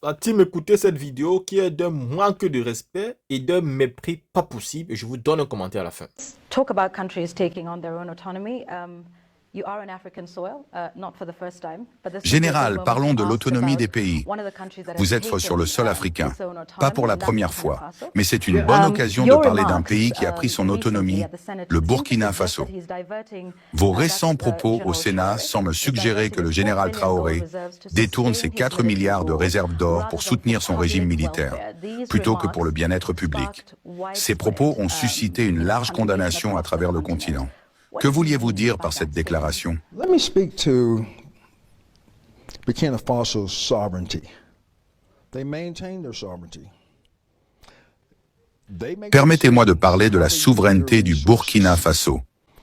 A-t-il écouté cette vidéo qui est d'un manque de respect et d'un mépris pas possible? Et je vous donne un commentaire à la fin. Talk about countries taking on their own autonomy. You are on African soil, not for the first time, but this is the Général, moment parlons to de ask l'autonomie about des pays. one of the countries that has Vous êtes sur taken le sol africain, its own pas pour autonomy, la and that's première Burkina fois, Faso. mais c'est une bonne occasion de Your parler d'un remarks pays qui a pris son recently autonomie, at the Senate le seem to Burkina suggest Faso. that he's diverting, Vos that's, récents propos au General Sénat Traoré, semblent is suggérer que diverting le his $4 général billion Traoré reserves to détourne sustain ses his 4 military milliards de rule réserves d'or rather pour than for soutenir son régime public militaire, welfare. These plutôt que pour le remarks bien-être public. sparked Ces propos widespread, ont suscité une large condemnation condamnation à across the travers le continent. continent. What Que does he vouliez-vous mean dire by par that cette statement? déclaration? Let me speak to Burkina Faso's sovereignty. They maintain their sovereignty. Permettez-moi de parler de la souveraineté du Burkina Faso.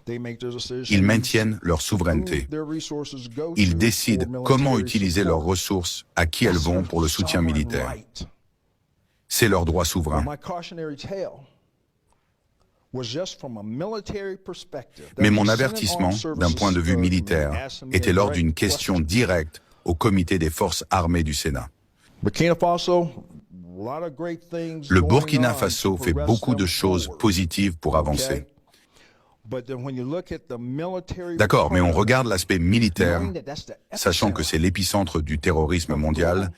Ils maintiennent leur souveraineté. Ils décident comment utiliser leurs ressources, à qui elles vont pour le soutien militaire. C'est leur droit souverain. Mais mon avertissement, d'un point de vue militaire, était lors d'une question directe au comité des forces armées du Sénat. Le Burkina Faso fait beaucoup de choses positives pour avancer. D'accord, mais on regarde l'aspect militaire, sachant que c'est l'épicentre du terrorisme mondial.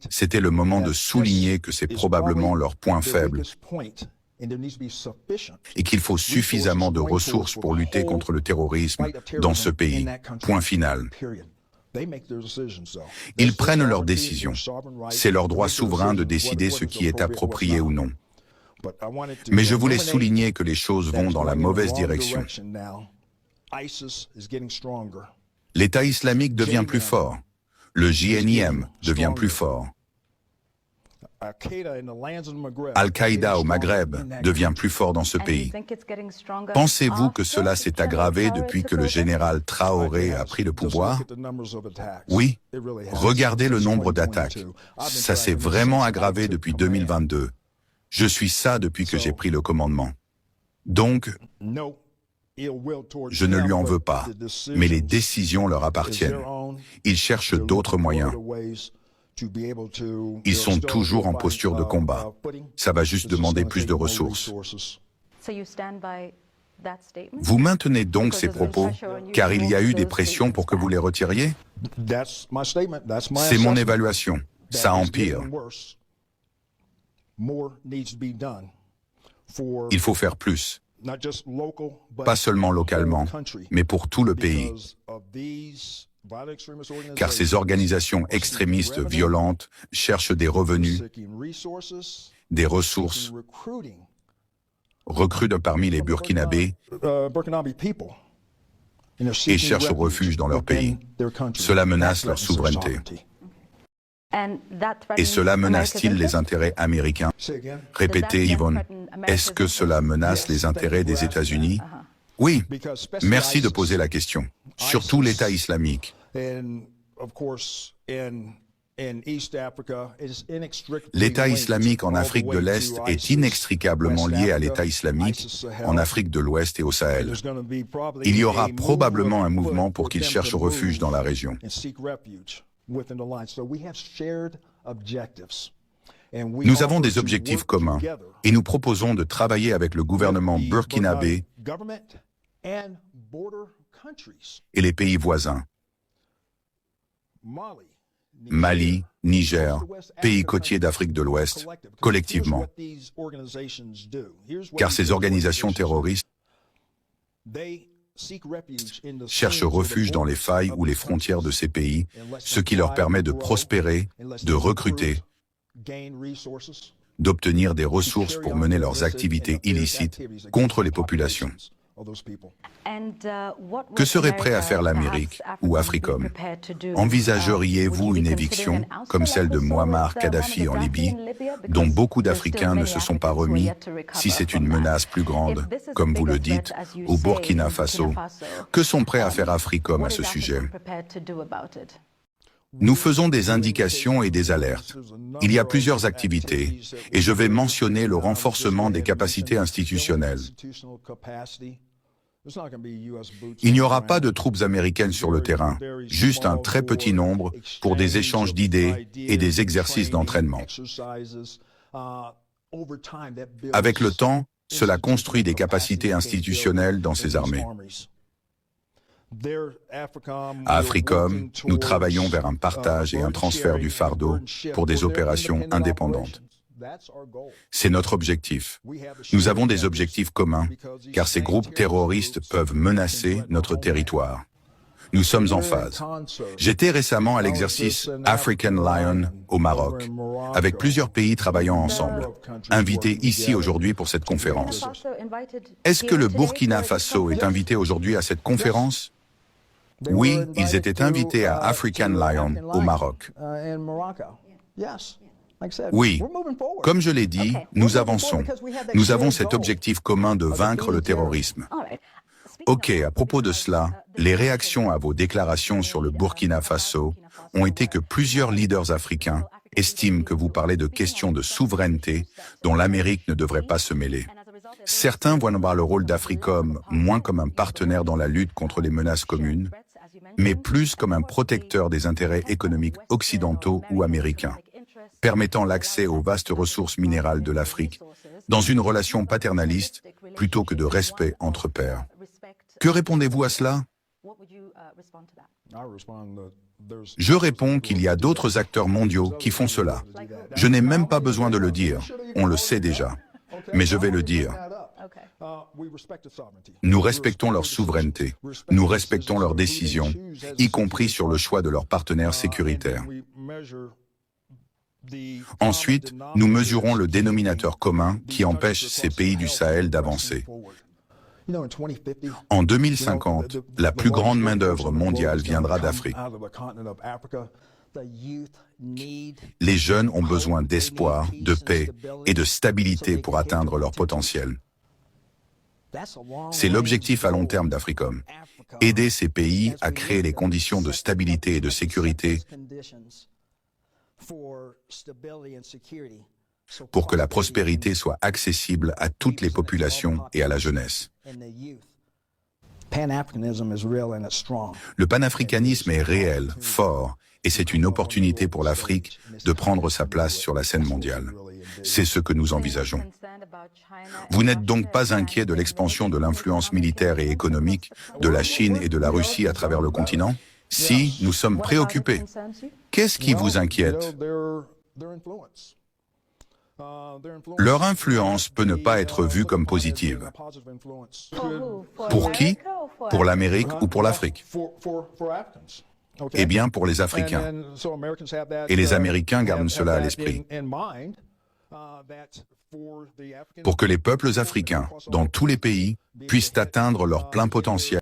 C'était le moment de souligner que c'est probablement leur point faible et qu'il faut suffisamment de ressources pour lutter contre le terrorisme dans ce pays. Point final. Ils prennent leurs décisions. C'est leur droit souverain de décider ce qui est approprié ou non. Mais je voulais souligner que les choses vont dans la mauvaise direction. L'État islamique devient plus fort. Le JNIM devient plus fort. Al-Qaïda au Maghreb devient plus fort dans ce pays. Pensez-vous que cela s'est aggravé depuis que le général Traoré a pris le pouvoir? Oui. Regardez le nombre d'attaques. Ça s'est vraiment aggravé depuis 2022. Je suis ça depuis que j'ai pris le commandement. Donc, je ne lui en veux pas, mais les décisions leur appartiennent. Ils cherchent d'autres moyens. Ils sont toujours en posture de combat. Ça va juste demander plus de ressources. Vous maintenez donc ces propos, car il y a eu des pressions pour que vous les retiriez? C'est mon évaluation. Ça empire. Il faut faire plus. Pas seulement localement, mais pour tout le pays. Car ces organisations extrémistes violentes cherchent des revenus, des ressources, recrutent parmi les Burkinabés et cherchent refuge dans leur pays. Cela menace leur souveraineté. Et cela menace-t-il les intérêts américains? Répétez, Yvonne, est-ce que cela menace les intérêts des États-Unis? Oui, merci de poser la question. Surtout l'État islamique. L'État islamique en Afrique de l'Est est inextricablement lié à l'État islamique en Afrique de l'Ouest et au Sahel. Il y aura probablement un mouvement pour qu'ils cherchent refuge dans la région. Nous avons des objectifs communs et nous proposons de travailler avec le gouvernement burkinabé et les pays voisins. Mali, Niger, pays côtiers d'Afrique de l'Ouest, collectivement. Car ces organisations terroristes cherchent refuge dans les failles ou les frontières de ces pays, ce qui leur permet de prospérer, de recruter, d'obtenir des ressources pour mener leurs activités illicites contre les populations. Que serait prêt à faire l'Amérique ou Africom? Envisageriez-vous une éviction, comme celle de Muammar Kadhafi en Libye, dont beaucoup d'Africains ne se sont pas remis, si c'est une menace plus grande, comme vous le dites, au Burkina Faso? Que sont prêts à faire Africom à ce sujet? Nous faisons des indications et des alertes. Il y a plusieurs activités, et je vais mentionner le renforcement des capacités institutionnelles. Il n'y aura pas de troupes américaines sur le terrain, juste un très petit nombre pour des échanges d'idées et des exercices d'entraînement. Avec le temps, cela construit des capacités institutionnelles dans ces armées. À AFRICOM, nous travaillons vers un partage et un transfert du fardeau pour des opérations indépendantes. C'est notre objectif. Nous avons des objectifs communs, car ces groupes terroristes peuvent menacer notre territoire. Nous sommes en phase. J'étais récemment à l'exercice African Lion au Maroc, avec plusieurs pays travaillant ensemble, invités ici aujourd'hui pour cette conférence. Est-ce que le Burkina Faso est invité aujourd'hui à cette conférence? Oui, ils étaient invités à African Lion au Maroc. Oui, comme je l'ai dit, nous avançons. Nous avons cet objectif commun de vaincre le terrorisme. Ok, à propos de cela, les réactions à vos déclarations sur le Burkina Faso ont été que plusieurs leaders africains estiment que vous parlez de questions de souveraineté dont l'Amérique ne devrait pas se mêler. Certains voient le rôle d'AFRICOM moins comme un partenaire dans la lutte contre les menaces communes, mais plus comme un protecteur des intérêts économiques occidentaux ou américains, permettant l'accès aux vastes ressources minérales de l'Afrique dans une relation paternaliste plutôt que de respect entre pairs. Que répondez-vous à cela? Je réponds qu'il y a d'autres acteurs mondiaux qui font cela. Je n'ai même pas besoin de le dire, on le sait déjà, mais je vais le dire. Nous respectons leur souveraineté, nous respectons leurs décisions, y compris sur le choix de leurs partenaires sécuritaires. Ensuite, nous mesurons le dénominateur commun qui empêche ces pays du Sahel d'avancer. En 2050, la plus grande main-d'œuvre mondiale viendra d'Afrique. Les jeunes ont besoin d'espoir, de paix et de stabilité pour atteindre leur potentiel. C'est l'objectif à long terme d'AFRICOM. Aider ces pays à créer les conditions de stabilité et de sécurité pour que la prospérité soit accessible à toutes les populations et à la jeunesse. Le panafricanisme est réel, fort, et c'est une opportunité pour l'Afrique de prendre sa place sur la scène mondiale. C'est ce que nous envisageons. Vous n'êtes donc pas inquiet de l'expansion de l'influence militaire et économique de la Chine et de la Russie à travers le continent? Si, nous sommes préoccupés. Qu'est-ce qui vous inquiète? Leur influence peut ne pas être vue comme positive. Pour qui? Pour l'Amérique ou pour l'Afrique? Eh bien, pour les Africains. Et les Américains gardent cela à l'esprit. Pour que les peuples africains, dans tous les pays, puissent atteindre leur plein potentiel,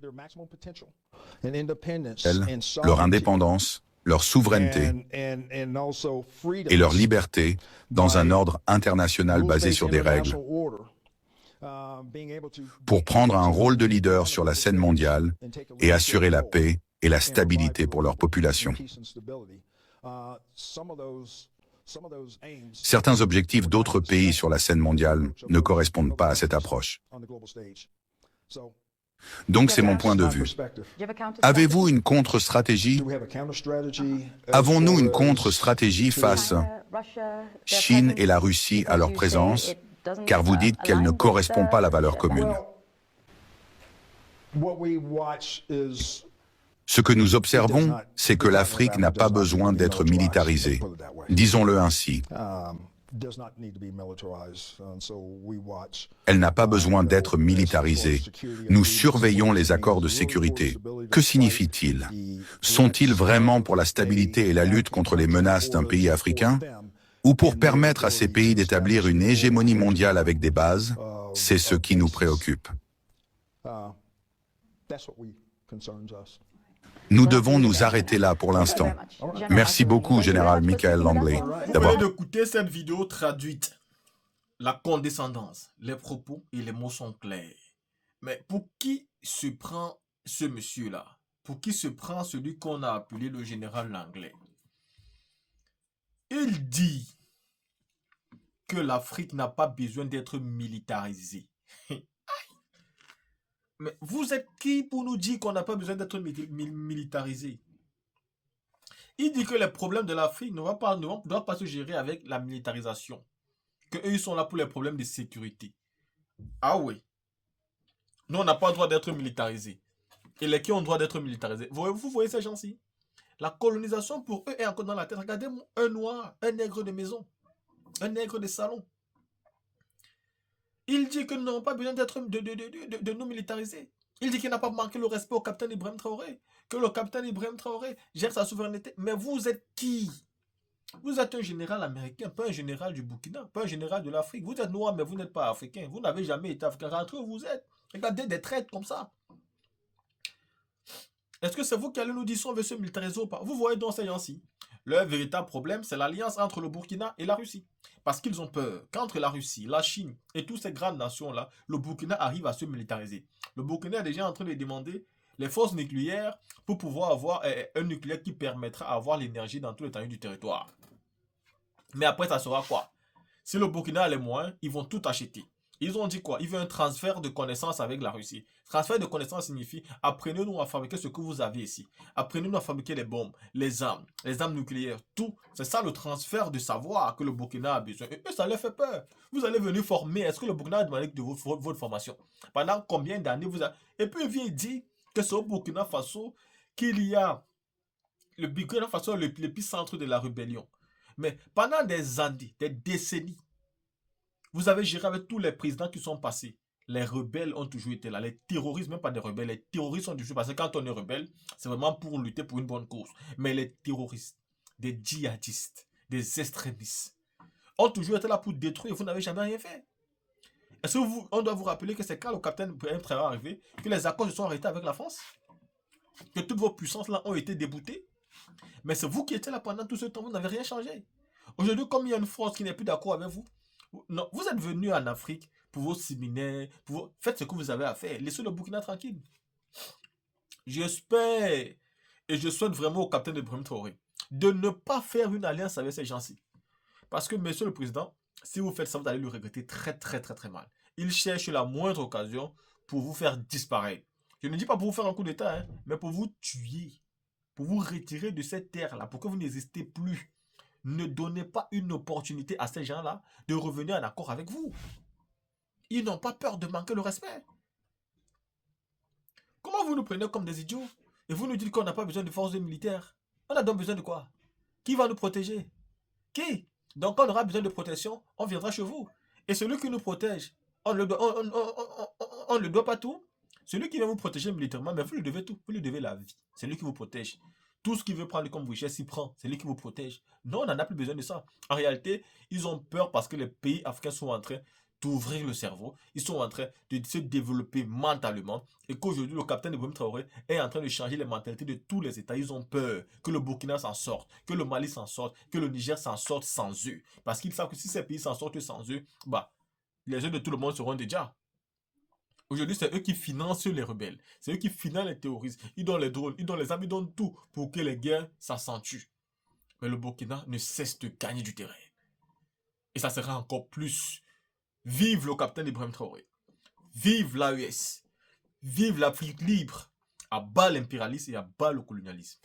leur indépendance, leur souveraineté et leur liberté dans un ordre international basé sur des règles. Pour prendre un rôle de leader sur la scène mondiale et assurer la paix et la stabilité pour leur population. Certains objectifs d'autres pays sur la scène mondiale ne correspondent pas à cette approche. Donc c'est mon point de vue. Avez-vous une contre-stratégie? Avons-nous une contre-stratégie face Chine et la Russie à leur présence, car vous dites qu'elle ne correspond pas à la valeur commune? Ce que nous observons, c'est que l'Afrique n'a pas besoin d'être militarisée. Disons-le ainsi. Elle n'a pas besoin d'être militarisée. Nous surveillons les accords de sécurité. Que signifient-ils? Sont-ils vraiment pour la stabilité et la lutte contre les menaces d'un pays africain? Ou pour permettre à ces pays d'établir une hégémonie mondiale avec des bases? C'est ce qui nous préoccupe. Nous devons nous arrêter là pour l'instant. Merci beaucoup, Général Michael Langley, d'avoir écouté cette vidéo traduite. La condescendance, les propos et les mots sont clairs. Mais pour qui se prend ce monsieur-là? Pour qui se prend celui qu'on a appelé le général Langley? Il dit que l'Afrique n'a pas besoin d'être militarisée. Mais vous êtes qui pour nous dire qu'on n'a pas besoin d'être militarisé? Il dit que les problèmes de l'Afrique ne doivent pas se gérer avec la militarisation. Qu'eux, ils sont là pour les problèmes de sécurité. Ah oui. Nous, on n'a pas le droit d'être militarisés. Et les qui ont le droit d'être militarisés. Vous voyez ces gens-ci? La colonisation pour eux est encore dans la tête. Regardez un noir, un nègre de maison, un nègre de salon. Il dit que nous n'avons pas besoin de nous militariser. Il dit qu'il n'a pas manqué le respect au capitaine Ibrahim Traoré. Que le capitaine Ibrahim Traoré gère sa souveraineté. Mais vous êtes qui? Vous êtes un général américain, pas un général du Burkina, pas un général de l'Afrique. Vous êtes noir, mais vous n'êtes pas africain. Vous n'avez jamais été africain. Rentrez où vous êtes. Regardez des traites comme ça. Est-ce que c'est vous qui allez nous dire si on veut se militariser ou pas? Vous voyez dans ces gens-ci, leur véritable problème, c'est l'alliance entre le Burkina et la Russie. Parce qu'ils ont peur qu'entre la Russie, la Chine et toutes ces grandes nations-là, le Burkina arrive à se militariser. Le Burkina est déjà en train de demander les forces nucléaires pour pouvoir avoir un nucléaire qui permettra d'avoir l'énergie dans tout l'étendue du territoire. Mais après, ça sera quoi? Si le Burkina a les moyens, ils vont tout acheter. Ils ont dit quoi? Ils veulent un transfert de connaissances avec la Russie. Transfert de connaissances signifie apprenez-nous à fabriquer ce que vous avez ici. Apprenez-nous à fabriquer les bombes, les armes nucléaires, tout. C'est ça le transfert de savoir que le Burkina a besoin. Et ça leur fait peur. Vous allez venir former. Est-ce que le Burkina a demandé de votre formation? Pendant combien d'années vous avez... Et puis il vient dire que c'est au Burkina Faso qu'il y a... Le Burkina Faso est l'épicentre de la rébellion. Mais pendant des années, des décennies, vous avez géré avec tous les présidents qui sont passés. Les rebelles ont toujours été là. Les terroristes, même pas des rebelles, les terroristes sont toujours passés. Quand on est rebelle, c'est vraiment pour lutter pour une bonne cause. Mais les terroristes, des djihadistes, des extrémistes, ont toujours été là pour détruire. Vous n'avez jamais rien fait. Est-ce que on doit vous rappeler que c'est quand le capitaine Ibrahim Traoré est arrivé que les accords se sont arrêtés avec la France? Que toutes vos puissances là ont été déboutées? Mais c'est vous qui étiez là pendant tout ce temps. Vous n'avez rien changé. Aujourd'hui, comme il y a une France qui n'est plus d'accord avec vous, non, vous êtes venu en Afrique pour vos séminaires, faites ce que vous avez à faire. Laissez le Burkina tranquille. J'espère et je souhaite vraiment au capitaine Ibrahim Traoré de ne pas faire une alliance avec ces gens-ci. Parce que, monsieur le président, si vous faites ça, vous allez le regretter très mal. Il cherche la moindre occasion pour vous faire disparaître. Je ne dis pas pour vous faire un coup d'état, hein, mais pour vous tuer, pour vous retirer de cette terre-là, pour que vous n'existez plus. Ne donnez pas une opportunité à ces gens-là de revenir en accord avec vous. Ils n'ont pas peur de manquer le respect. Comment vous nous prenez comme des idiots? Et vous nous dites qu'on n'a pas besoin de forces militaires. On a donc besoin de quoi? Qui va nous protéger? Qui? Donc quand on aura besoin de protection, on viendra chez vous. Et celui qui nous protège, on ne le doit pas tout. Celui qui vient vous protéger militairement, mais vous lui devez tout. Vous lui devez la vie. C'est lui qui vous protège. Tout ce qu'il veut prendre comme richesse, il prend. C'est lui qui vous protège. Non, on n'en a plus besoin de ça. En réalité, ils ont peur parce que les pays africains sont en train d'ouvrir le cerveau. Ils sont en train de se développer mentalement. Et qu'aujourd'hui, le capitaine Ibrahim Traoré est en train de changer les mentalités de tous les États. Ils ont peur que le Burkina s'en sorte, que le Mali s'en sorte, que le Niger s'en sorte sans eux. Parce qu'ils savent que si ces pays s'en sortent sans eux, bah, les yeux de tout le monde seront déjà. Aujourd'hui, c'est eux qui financent les rebelles. C'est eux qui financent les terroristes. Ils donnent les drones, ils donnent les armes, ils donnent tout pour que les guerres s'accentuent. Mais le Burkina ne cesse de gagner du terrain. Et ça sera encore plus. Vive le capitaine Ibrahim Traoré. Vive l'AES. Vive l'Afrique libre. À bas l'impérialisme et à bas le colonialisme.